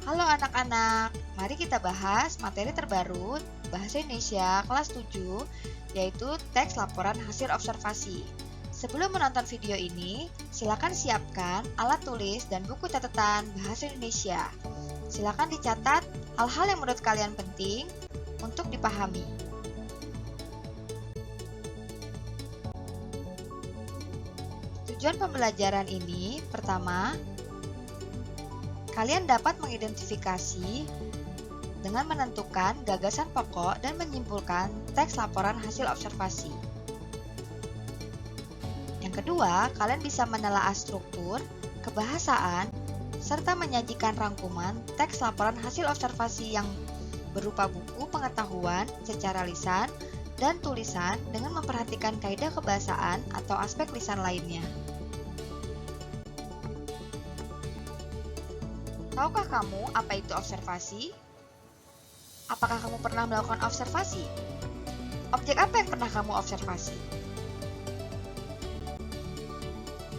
Halo anak-anak, mari kita bahas materi terbaru Bahasa Indonesia kelas 7, yaitu teks laporan hasil observasi. Sebelum menonton video ini, silakan siapkan alat tulis dan buku catatan Bahasa Indonesia. Silakan dicatat hal-hal yang menurut kalian penting untuk dipahami. Tujuan pembelajaran ini, pertama, kalian dapat mengidentifikasi dengan menentukan gagasan pokok dan menyimpulkan teks laporan hasil observasi. Yang kedua, kalian bisa menelaah struktur, kebahasaan, serta menyajikan rangkuman teks laporan hasil observasi yang berupa buku pengetahuan secara lisan dan tulisan dengan memperhatikan kaidah kebahasaan atau aspek lisan lainnya. Tahukah kamu apa itu observasi? Apakah kamu pernah melakukan observasi? Objek apa yang pernah kamu observasi?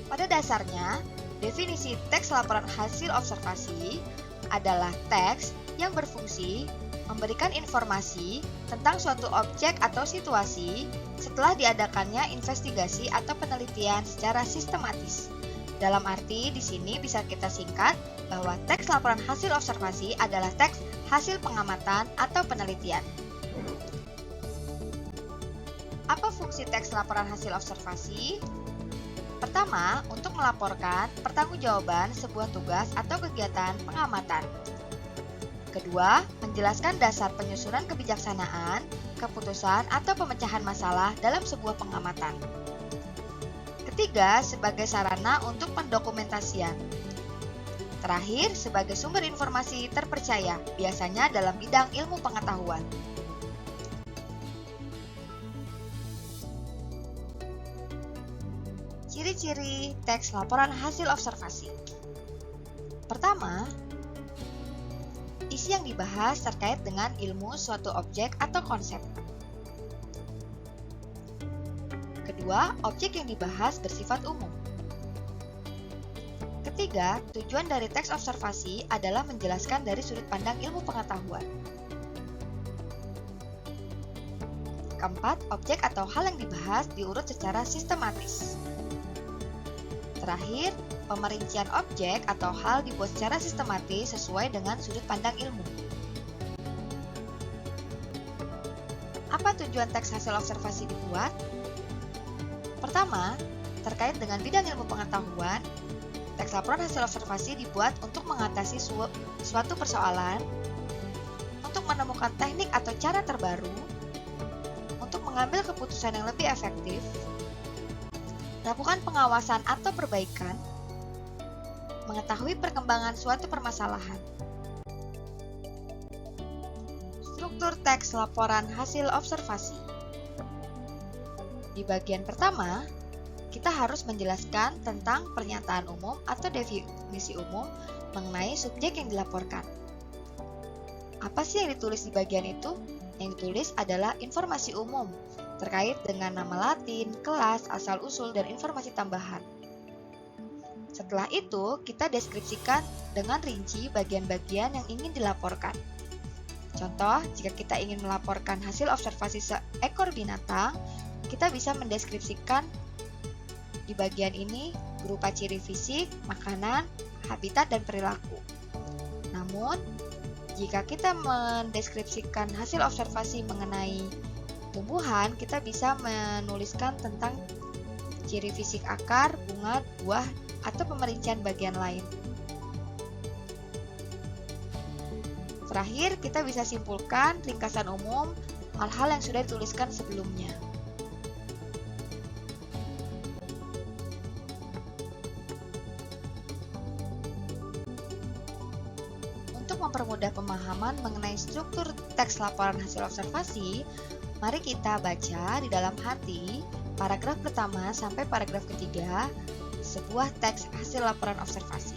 Pada dasarnya, definisi teks laporan hasil observasi adalah teks yang berfungsi memberikan informasi tentang suatu objek atau situasi setelah diadakannya investigasi atau penelitian secara sistematis. Dalam arti di sini bisa kita singkat bahwa teks laporan hasil observasi adalah teks hasil pengamatan atau penelitian. Apa fungsi teks laporan hasil observasi? Pertama, untuk melaporkan pertanggungjawaban sebuah tugas atau kegiatan pengamatan. Kedua, menjelaskan dasar penyusunan kebijaksanaan, keputusan, atau pemecahan masalah dalam sebuah pengamatan. Ketiga, sebagai sarana untuk pendokumentasian. Terakhir, sebagai sumber informasi terpercaya, biasanya dalam bidang ilmu pengetahuan. Ciri-ciri teks laporan hasil observasi. Pertama, isi yang dibahas terkait dengan ilmu suatu objek atau konsep. Kedua, objek yang dibahas bersifat umum. Ketiga, tujuan dari teks observasi adalah menjelaskan dari sudut pandang ilmu pengetahuan. Keempat, objek atau hal yang dibahas diurut secara sistematis. Terakhir, pemerincian objek atau hal dibuat secara sistematis sesuai dengan sudut pandang ilmu. Apa tujuan teks hasil observasi dibuat? Pertama, terkait dengan bidang ilmu pengetahuan, teks laporan hasil observasi dibuat untuk mengatasi suatu persoalan, untuk menemukan teknik atau cara terbaru, untuk mengambil keputusan yang lebih efektif, melakukan pengawasan atau perbaikan, mengetahui perkembangan suatu permasalahan. Struktur teks laporan hasil observasi. Di bagian pertama, kita harus menjelaskan tentang pernyataan umum atau definisi umum mengenai subjek yang dilaporkan. Apa sih yang ditulis di bagian itu? Yang ditulis adalah informasi umum terkait dengan nama Latin, kelas, asal-usul, dan informasi tambahan. Setelah itu, kita deskripsikan dengan rinci bagian-bagian yang ingin dilaporkan. Contoh, jika kita ingin melaporkan hasil observasi seekor binatang, kita bisa mendeskripsikan di bagian ini berupa ciri fisik, makanan, habitat, dan perilaku. Namun, jika kita mendeskripsikan hasil observasi mengenai tumbuhan, kita bisa menuliskan tentang ciri fisik akar, bunga, buah, atau pemerincian bagian lain. Terakhir, kita bisa simpulkan ringkasan umum hal-hal yang sudah dituliskan sebelumnya. Untuk mempermudah pemahaman mengenai struktur teks laporan hasil observasi, mari kita baca di dalam hati paragraf pertama sampai paragraf ketiga sebuah teks hasil laporan observasi.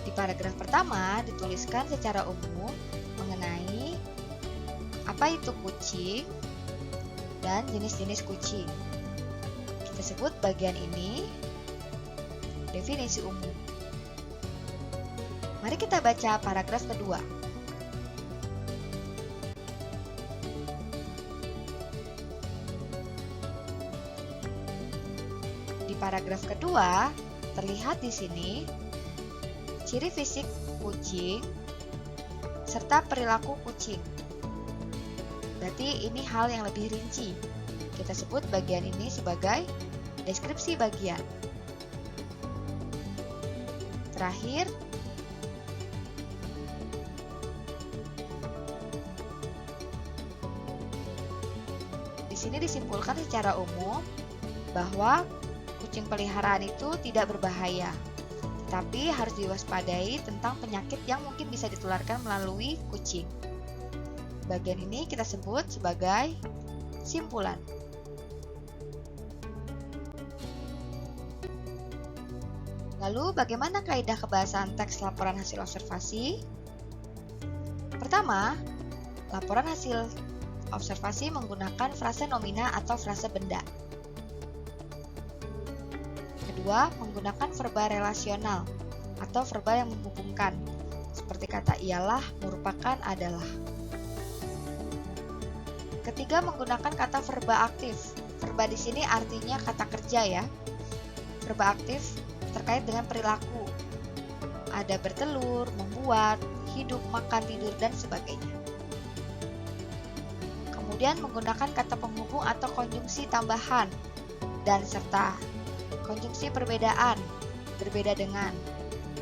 Di paragraf pertama dituliskan secara umum mengenai apa itu kucing dan jenis-jenis kucing. Kita sebut bagian ini definisi umum. Mari kita baca paragraf kedua. Di paragraf kedua, terlihat di sini ciri fisik kucing serta perilaku kucing. Berarti ini hal yang lebih rinci. Kita sebut bagian ini sebagai deskripsi bagian. Terakhir, di sini disimpulkan secara umum bahwa kucing peliharaan itu tidak berbahaya, tetapi harus diwaspadai tentang penyakit yang mungkin bisa ditularkan melalui kucing. Bagian ini kita sebut sebagai simpulan. Lalu, bagaimana kaidah kebahasaan teks laporan hasil observasi? Pertama, laporan hasil observasi menggunakan frase nomina atau frase benda. Kedua, menggunakan verba relasional atau verba yang menghubungkan, seperti kata ialah, merupakan, adalah. Ketiga, menggunakan kata verba aktif. Verba di sini artinya kata kerja ya. Verba aktif terkait dengan perilaku. Ada bertelur, membuat, hidup, makan, tidur, dan sebagainya. Kemudian menggunakan kata penghubung atau konjungsi tambahan dan serta. Konjungsi perbedaan, berbeda dengan.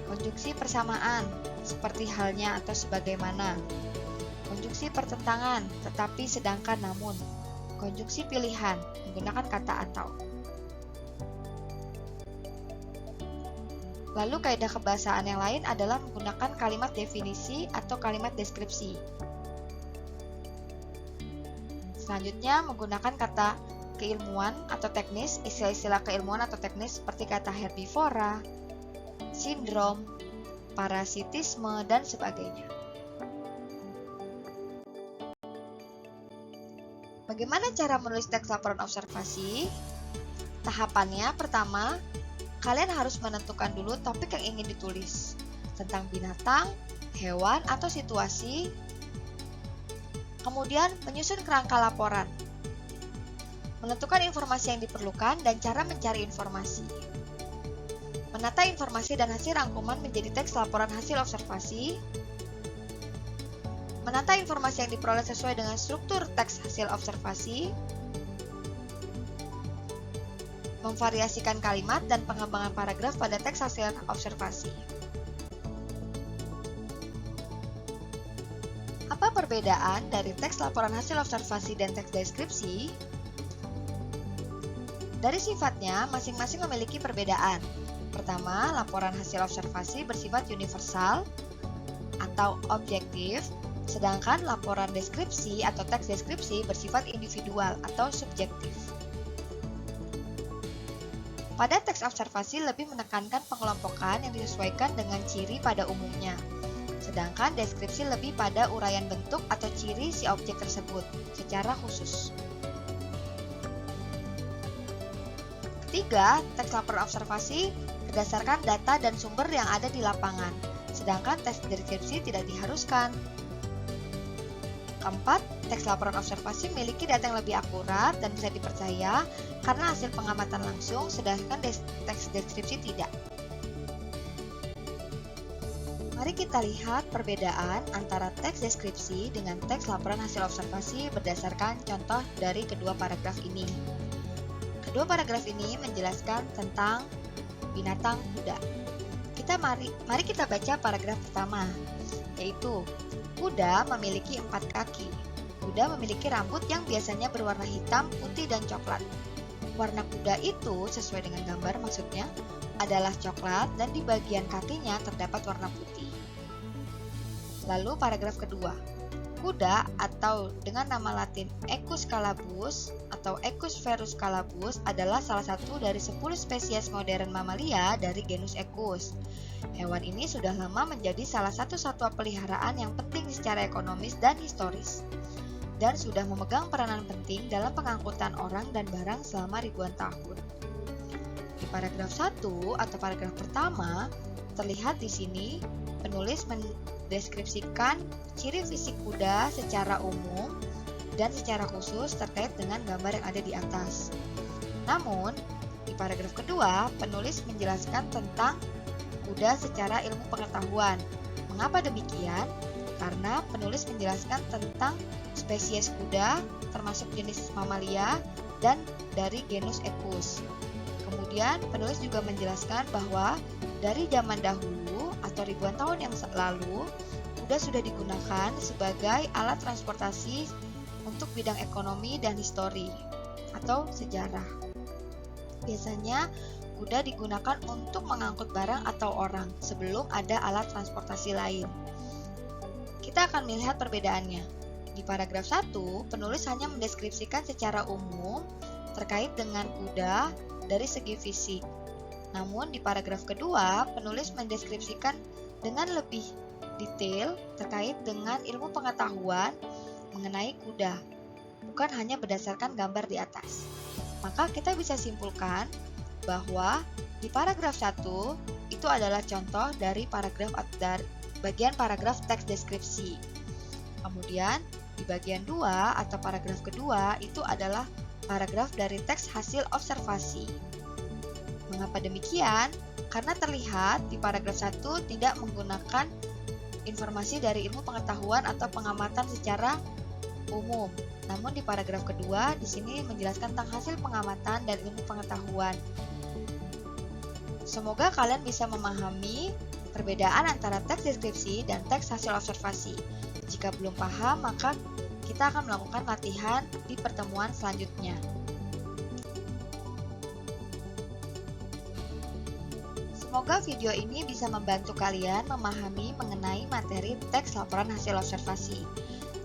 Konjungsi persamaan, seperti halnya atau sebagaimana. Konjungsi pertentangan, tetapi sedangkan namun. Konjungsi pilihan, menggunakan kata atau. Lalu kaidah kebahasaan yang lain adalah menggunakan kalimat definisi atau kalimat deskripsi. Selanjutnya menggunakan kata keilmuan atau teknis, istilah-istilah keilmuan atau teknis seperti kata herbivora, sindrom, parasitisme, dan sebagainya. Bagaimana cara menulis teks laporan observasi? Tahapannya, pertama, kalian harus menentukan dulu topik yang ingin ditulis, tentang binatang, hewan, atau situasi. Kemudian, menyusun kerangka laporan, menentukan informasi yang diperlukan dan cara mencari informasi. Menata informasi dan hasil rangkuman menjadi teks laporan hasil observasi. Menata informasi yang diperoleh sesuai dengan struktur teks hasil observasi. Memvariasikan kalimat dan pengembangan paragraf pada teks hasil observasi. Apa perbedaan dari teks laporan hasil observasi dan teks deskripsi? Dari sifatnya, masing-masing memiliki perbedaan. Pertama, laporan hasil observasi bersifat universal atau objektif, sedangkan laporan deskripsi atau teks deskripsi bersifat individual atau subjektif. Pada teks observasi lebih menekankan pengelompokan yang disesuaikan dengan ciri pada umumnya, sedangkan deskripsi lebih pada uraian bentuk atau ciri si objek tersebut secara khusus. Ketiga, teks laporan observasi berdasarkan data dan sumber yang ada di lapangan, sedangkan teks deskripsi tidak diharuskan. Keempat, teks laporan observasi memiliki data yang lebih akurat dan bisa dipercaya karena hasil pengamatan langsung, sedangkan teks deskripsi tidak. Mari kita lihat perbedaan antara teks deskripsi dengan teks laporan hasil observasi berdasarkan contoh dari kedua paragraf ini. Kedua paragraf ini menjelaskan tentang binatang kuda. Mari kita baca paragraf pertama, yaitu kuda memiliki 4 kaki. Kuda memiliki rambut yang biasanya berwarna hitam, putih, dan coklat. Warna kuda itu, sesuai dengan gambar maksudnya, adalah coklat dan di bagian kakinya terdapat warna putih. Lalu paragraf kedua. Kuda atau dengan nama latin Equus calabus atau Equus ferus calabus adalah salah satu dari 10 spesies modern mamalia dari genus Equus. Hewan ini sudah lama menjadi salah satu satwa peliharaan yang penting secara ekonomis dan historis, dan sudah memegang peranan penting dalam pengangkutan orang dan barang selama ribuan tahun. Di paragraf 1 atau paragraf pertama, terlihat di sini penulis mendeskripsikan ciri fisik kuda secara umum dan secara khusus terkait dengan gambar yang ada di atas. Namun, di paragraf kedua, penulis menjelaskan tentang kuda secara ilmu pengetahuan. Mengapa demikian? Karena penulis menjelaskan tentang spesies kuda, termasuk jenis mamalia, dan dari genus Equus. Kemudian, penulis juga menjelaskan bahwa dari zaman dahulu atau ribuan tahun yang lalu, kuda sudah digunakan sebagai alat transportasi untuk bidang ekonomi dan histori atau sejarah. Biasanya, kuda digunakan untuk mengangkut barang atau orang sebelum ada alat transportasi lain. Kita akan melihat perbedaannya. Di paragraf 1, penulis hanya mendeskripsikan secara umum terkait dengan kuda dari segi fisik. Namun di paragraf kedua, penulis mendeskripsikan dengan lebih detail terkait dengan ilmu pengetahuan mengenai kuda, bukan hanya berdasarkan gambar di atas. Maka kita bisa simpulkan bahwa di paragraf 1 itu adalah contoh dari bagian paragraf teks deskripsi. Kemudian di bagian 2 atau paragraf kedua itu adalah paragraf dari teks hasil observasi. Mengapa demikian? Karena terlihat di paragraf 1 tidak menggunakan informasi dari ilmu pengetahuan atau pengamatan secara umum. Namun di paragraf kedua di sini menjelaskan tentang hasil pengamatan dan ilmu pengetahuan. Semoga kalian bisa memahami perbedaan antara teks deskripsi dan teks hasil observasi. Jika belum paham, maka kita akan melakukan latihan di pertemuan selanjutnya. Semoga video ini bisa membantu kalian memahami mengenai materi teks laporan hasil observasi.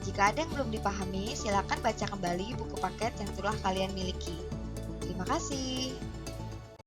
Jika ada yang belum dipahami, silakan baca kembali buku paket yang telah kalian miliki. Terima kasih.